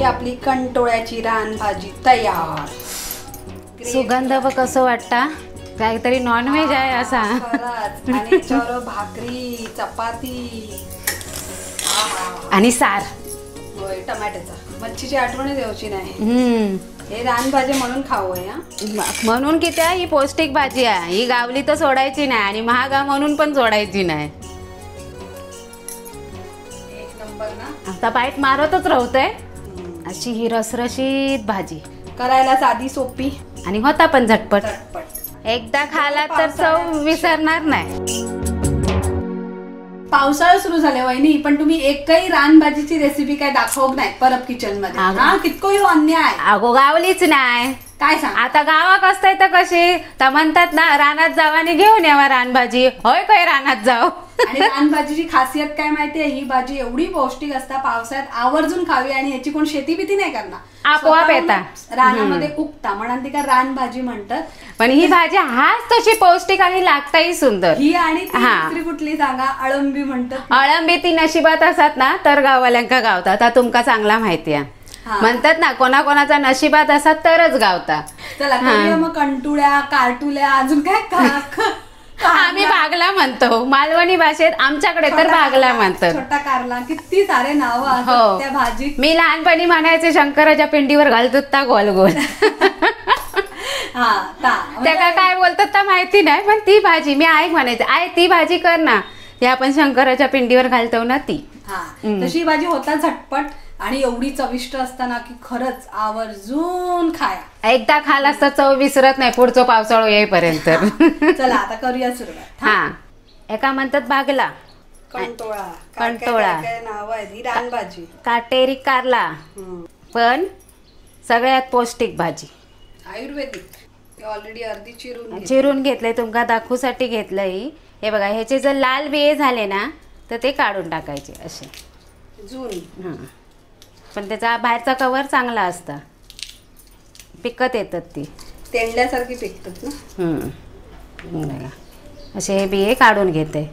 आपली कंटोळ्याची रानभाजी तयार. सुगंध बघ कसं वाटता, काहीतरी नॉनव्हेज आहे असा. आणि याच्यावर भाकरी, चपाती आणि सार. होय, टमाट्याचा. मच्छीची आठवण द्यायची नाही. हे रानभाजी म्हणून खाऊ आहे. म्हणून की त्या ही पौष्टिक भाजी आहे. ही गावली तर सोडायची नाही आणि महागा म्हणून पण सोडायची नाही. एक नंबर ना. आता बाईट मारतच राहतोय. अशी ही रसरशीत भाजी करायला साधी सोपी आणि होता पण झटपट. एकदा खाला तर चव विसरणार नाही. पावसाळा सुरू झाले वहिनी, पण तुम्ही एकही रानभाजीची रेसिपी काय दाखवत नाही परब किचन मध्ये. हा कितको अन्याय. अगो गावलीच नाही. काय सांग आता गावाक असतंय तर कशी तर म्हणतात ना, रानात जावा आणि घेऊन यावा रानभाजी. होय काय रानात जाऊ. आणि रानभाजीची खासियत काय माहितीये, ही भाजी एवढी पौष्टिक असता, पावसाळ्यात आवर्जून खावी. आणि याची कोण शेती बिती नाही करणार, आपोआप येता रानामध्ये उगता म्हणून ती का रानभाजी म्हणतात. पण ही भाजी हाच तशी पौष्टिक आणि लागताही सुंदर. ही आणि दुसरी कुठली सांगा, अळंबी म्हणतात. अळंबी ती नशिबात असतात ना तर गावाल्यांका गावतात. आता तुमका चांगला माहिती आहे. म्हणतात ना, कोणाकोणाचा नशिबात असतात तरच गावता. चला मग कंटुळ्या, कारटुल्या, अजून काय आम्ही भागला म्हणतो. मालवणी भाषेत आमच्याकडे तर भागला म्हणतात. छोटा कारला, किती सारे नाव असतात त्या भाजीत. मी लहानपणी म्हणायचे शंकराच्या पिंडीवर घालतात ता गोल गोल. त्या काय बोलतात तर माहिती नाही, पण ती भाजी मी आई म्हणायचे, आय ती भाजी कर ना, ती आपण शंकराच्या पिंडीवर घालतो ना ती. तशी भाजी होता झटपट आणि एवढी चविष्ट असताना की खरंच आवर्जून खाया. एकदा खालास तर चव विसरत नाही पुढचं पावसाळा येईपर्यंत. चला आता करूया सुरुवात. हा, एका म्हणतात भागला, कंटोळा. कंटोळा नाव आहे रानभाजी, काटेरी कारला, पण सगळ्यात पौष्टिक भाजी आयुर्वेदिक. ऑलरेडी अर्धी चिरून घेतलंय, तुमका दाखवूसाठी घेतलंय. हे बघा, ह्याचे जर लाल बिये झाले ना तर ते काढून टाकायचे असे जून. पण त्याचा बाहेरचा कवर चांगला असता, पिकत येतात ती तेंडल्यासारखी पिकतात ना. असे हे बिये काढून घेते.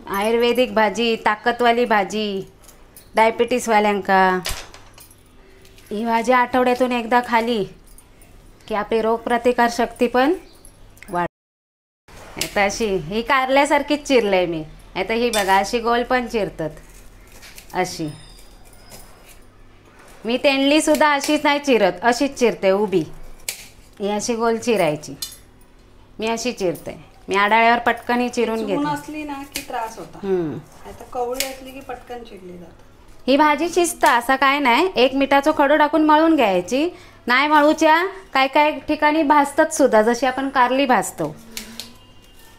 आयुर्वेदिक भाजी, ताकदवाली भाजी, डायबिटीसवाल्यांका ही भाजी आठवड्यातून एकदा खाली की आपली रोगप्रतिकार शक्ती पण वाढ. आता अशी ही कारल्यासारखीच चिरलंय मी. आता ही बघा अशी गोल पण चिरतात. अशी मी तेंडली सुद्धा अशीच नाही चिरत, अशीच चिरते उभी. ही अशी गोल चिरायची, मी अशी चिरते. मी आडाळ्यावर पटकन चिरून घेते. असली ना की त्रास होता. आता कवळी असली की पटकन चिरली जाते. ही भाजी शिजता असं काय नाही, एक मिठाचा खडू टाकून मळून घ्यायची. नाही मळूच्या काय काय ठिकाणी भाजतात सुद्धा, जशी आपण कारली भाजतो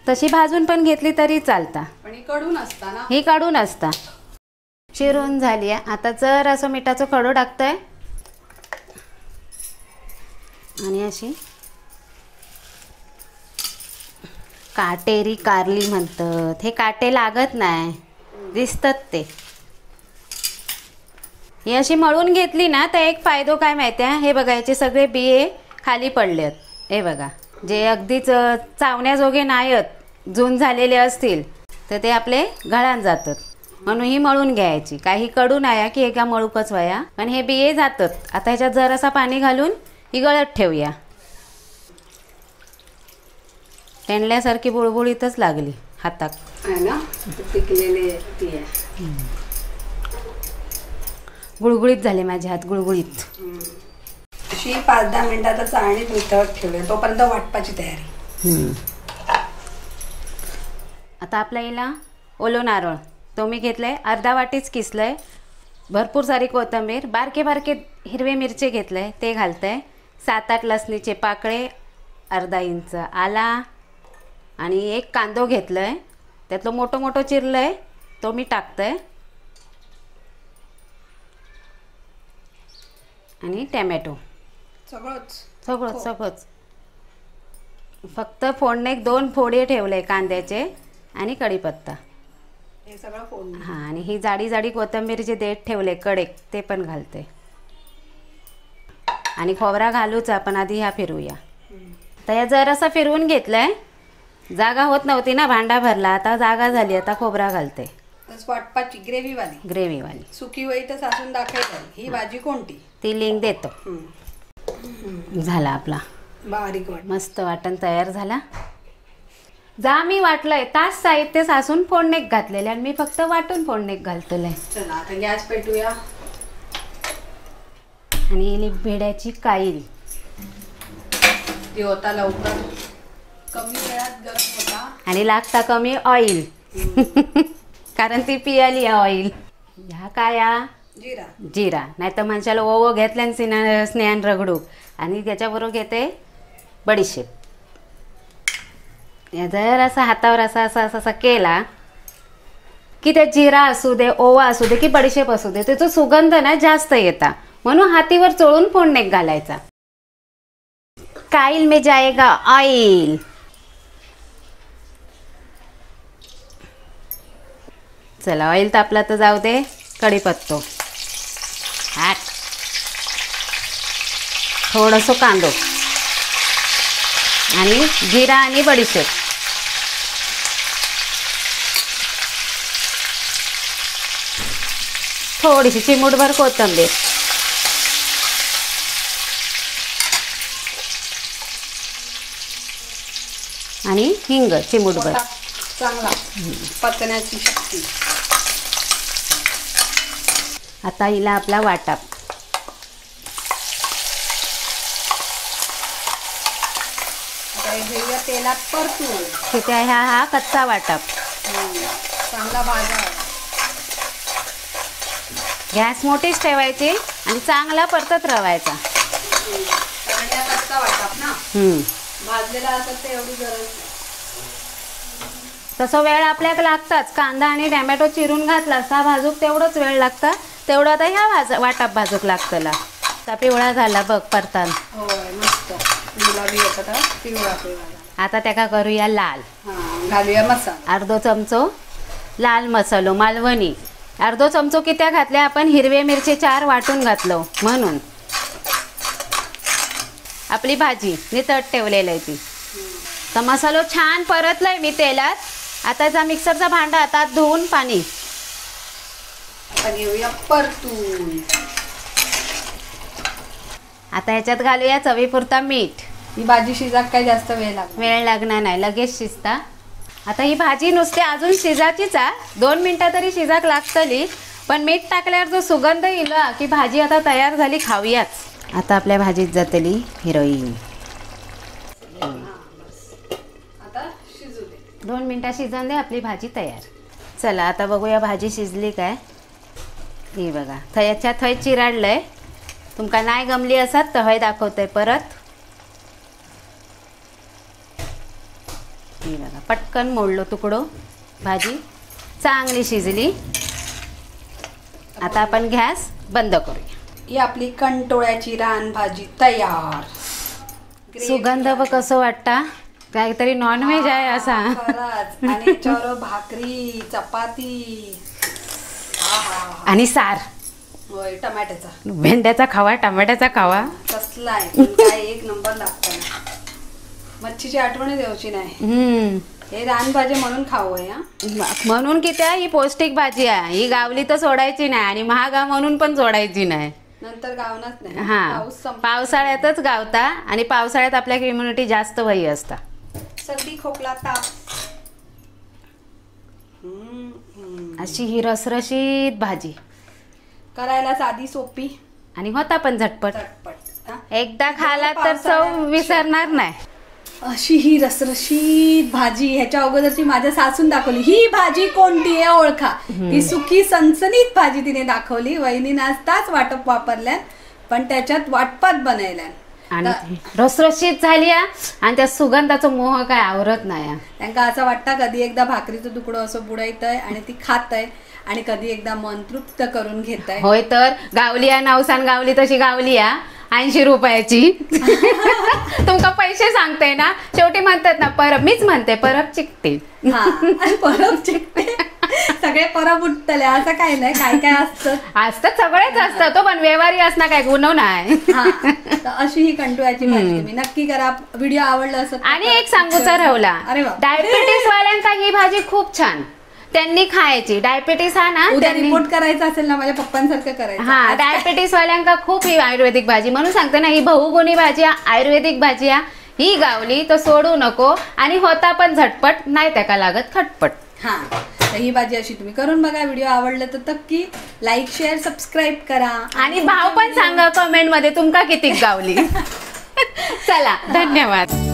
तशी भाजून पण घेतली तरी चालता. पण ही कडून असता ना. ही काढून असता. चिरून झाली आहे. आता जर असं मिठाचं खडू टाकतंय आणि अशी काटेरी कारली म्हणतात. हे काटे लागत नाही, दिसतात ते. ही अशी मळून घेतली ना तर एक फायदो काय माहिती आहे, हे बघायचे सगळे बिये खाली पडलेत. हे बघा, जे अगदीच चावण्याजोगे नाहीत, जून झालेले असतील तर ते आपले गळान जातात. म्हणून ही मळून घ्यायची. काही कडू नाही की एका मळूकच व्हाया, पण हे बिये जातात. आता ह्याच्यात जरासा पाणी घालून ही गळत ठेवूया. तेंडल्यासारखी बुळबुळीतच लागली हातात. गुळगुळीत झाले माझे हात, गुळगुळीत. अशी 5-10 मिनिटात चाळणीत मिठावत ठेवूया, तोपर्यंत वाटपाची तयारी. आता आपल्या हिला ओलो नारळ तो मी घेतलाय, अर्धा वाटीच किसलंय. भरपूर सारी कोथिंबीर, बारके बारके हिरवे मिरचे घेतले ते घालतंय. 7-8 लसणीचे पाकळे, अर्धा इंच आला आणि एक कांदो घेतलाय. त्यातलं मोठं मोठं चिरलंय तो मी टाकतंय. आणि टॅमॅटो सगळंच. फक्त फोडणे 2 फोडे ठेवले कांद्याचे आणि कढीपत्ता. हां, आणि ही जाडी जाडी कोथिंबीरचे देठ ठेवले कडेक, ते पण घालते. आणि खोबरा घालूच आपण आधी ह्या फिरूया. तर या जरासा फिरवून घेतलंय. जागा होत नव्हती ना, भांडा भरला, आता जागा झाली. आता खोबरा घालते. वाटपाची ग्रेव्ही वाली सुकी होई तर सासून दाखवायची ही भाजी कोणती ती लिंक देतो. झाला आपला बारीक मस्त वाटण तयार झाला. जा मी वाटलंय तास साहित्य सासून फोडणीक घातलेले आणि मी फक्त वाटून फोडणीक घालतोय. चला आता गॅस पेटूया. आणि भेड्याची काईल ती होता लवकर कमी वेळात गरम होता आणि लागता कमी ऑइल कारण ती पियाली ऑइल. ह्या काया जिरा नाही तर माणसाला ओवो घेतल्यान स्नेहान रगडू आणि त्याच्याबरोबर घेते बडीशेप. जर असा हातावर असा केला की ते जिरा असू दे ओवा असू दे की बडीशेप असू दे त्याचा सुगंध ना जास्त येता म्हणून हातीवर चोळून फोडणीक घालायचा. काईल में जाएगा ऑइल. चला ऑइल तापला तर जाऊ दे. कढीपत्तो हाट थोडंसं कांदो आणि जिरा आणि बडीशेप. थोडीशी चिमूटभर कोथिंबीर आणि हिंग चिमूटभर. चांगला पचण्याची शक्ती. आता हिला आपला वाटाप घेऊया तेलात परतून. तिथे हा कच्चा वाटाप चांगला भाजा. गॅस मोठीच ठेवायची आणि चांगला परतत रवायचा. कच्चा वाटाप ना भाजलेला असत ते एवढी गरज. तसं वेळ आपल्याला लागताच. कांदा आणि टोमॅटो चिरून घातला असा भाजूक तेवढंच वेळ लागता. तेवढं आता ह्या वाटाप भाजूक लागतला. आता पिवळा झाला बघ परतान. होय मस्त गुलाबी होता पिवळा. आता त्याका करूया लाल. घालूया मसाला. अर्धो चमचो लाल मसालो मालवणी. अर्धो चमचो कित्या घातल्या आपण हिरवे मिरची 4 वाटून घातलो म्हणून. आपली भाजी नितळ ठेवलेली आहे ती. तर मसालो छान परतलाय मी तेलात. आता जा मिक्सरचा भांडा हातात धुवून पाणी घेऊया परतून. आता ह्याच्यात घालूया चवीपुरता मीठ. ही भाजी शिजाक काय जास्त वेळ लागणार नाही लगेच शिजता. आता ही भाजी नुसते अजून शिजाचीच 2 मिनिटं तरी शिजाक लागतली पण मीठ टाकल्यावर जो सुगंध येईल की भाजी आता तयार झाली खाऊयाच. आता आपल्या भाजीत जातली हिरोईन. आता शिजू दे. 2 मिनिटं शिजून दे आपली भाजी तयार. चला आता बघूया भाजी शिजली काय. ही बघा थयच्या थय चिराडलंय. तुमका नाही गमली असत तर हय दाखवतंय परत. ही बघा पटकन मोडलो तुकडो. भाजी चांगली शिजली. आता आपण गॅस बंद करूया. ही आपली कंटोळ्याची रान भाजी तयार. सुगंध बघ कसं वाटता. काहीतरी नॉनव्हेज आहे असा. आणि चोर भाकरी चपाती आणि सार. होय टमाट्याचा भेंड्याचा खावा टमाट्याचा खावा कसला आहे काय एक नंबर लागतं. मच्छीची आठवण द्यायची नाही. हे रानभाजी म्हणून खाऊ म्हणून की त्या ही पौष्टिक भाजी आहे. ही गावली तर सोडायची नाही आणि महागा म्हणून पण सोडायची नाही. नंतर गावनाच नाही. हा पावसाळ्यातच गावता आणि पावसाळ्यात आपल्या इम्युनिटी जास्त वही असता. सर्दी खोकला ताप. अशी ही रसरशीत भाजी करायला साधी सोपी आणि होता पण झटपट. एकदा खाला तर चव विसरणार नाही. अशी ही रसरशीत भाजी ह्याच्या अगोदरची माझ्या सासून दाखवली. ही भाजी कोणती आहे ओळखा. ही सुकी सणसणीत भाजी तिने दाखवली. वहिनीने असताच वाटप वापरल्या पण त्याच्यात वाटपात बनवल्या आणि रसरशीत झाली आणि त्या सुगंधाचा मोह काय आवरत नाही. त्यांना असं वाटतं कधी एकदा भाकरीचं तुकडं असं बुडायतंय आणि ती खातय आणि कधी एकदा मन तृप्त करून घेत आहे. होय तर गावली नवसान गावली तशी गावली 80 रुपयाची. तुमका पैसे सांगते ना शेवटी म्हणतात ना परब. मीच म्हणते परब चिकते. परब चिकते सगळे परब उठतले असं काही नाही. काय काय असतं सगळेच असतं तो पण व्यवहारी असणार काय गुन्हा नाही. अशी ही कंटोळ्याची भाजी तुम्ही नक्की करा. व्हिडिओ आवडला असं आणि एक सांगूचा राहिला डायबिटीस वाल्यांका ही भाजी खूप छान. त्यांनी खायची. डायबिटीस हा ना, उद्या रिपोर्ट करायचा असेल ना माझ्या पप्पांसारखं करायचं. हा, डायबिटीस वाल्यांका खूप ही आयुर्वेदिक भाजी म्हणून सांगते ना, ही बहुगुणी भाजी आयुर्वेदिक भाजी ही गावली तर सोडू नको. आणि होता पण झटपट, नाही त्याका लागत खटपट. हा, तर ही भाजी अशी तुम्ही करून बघा. व्हिडिओ आवडलं तर नक्की लाईक शेअर सबस्क्राईब करा. आणि भाव पण सांगा कमेंट मध्ये तुमका किती गावली. चला, धन्यवाद.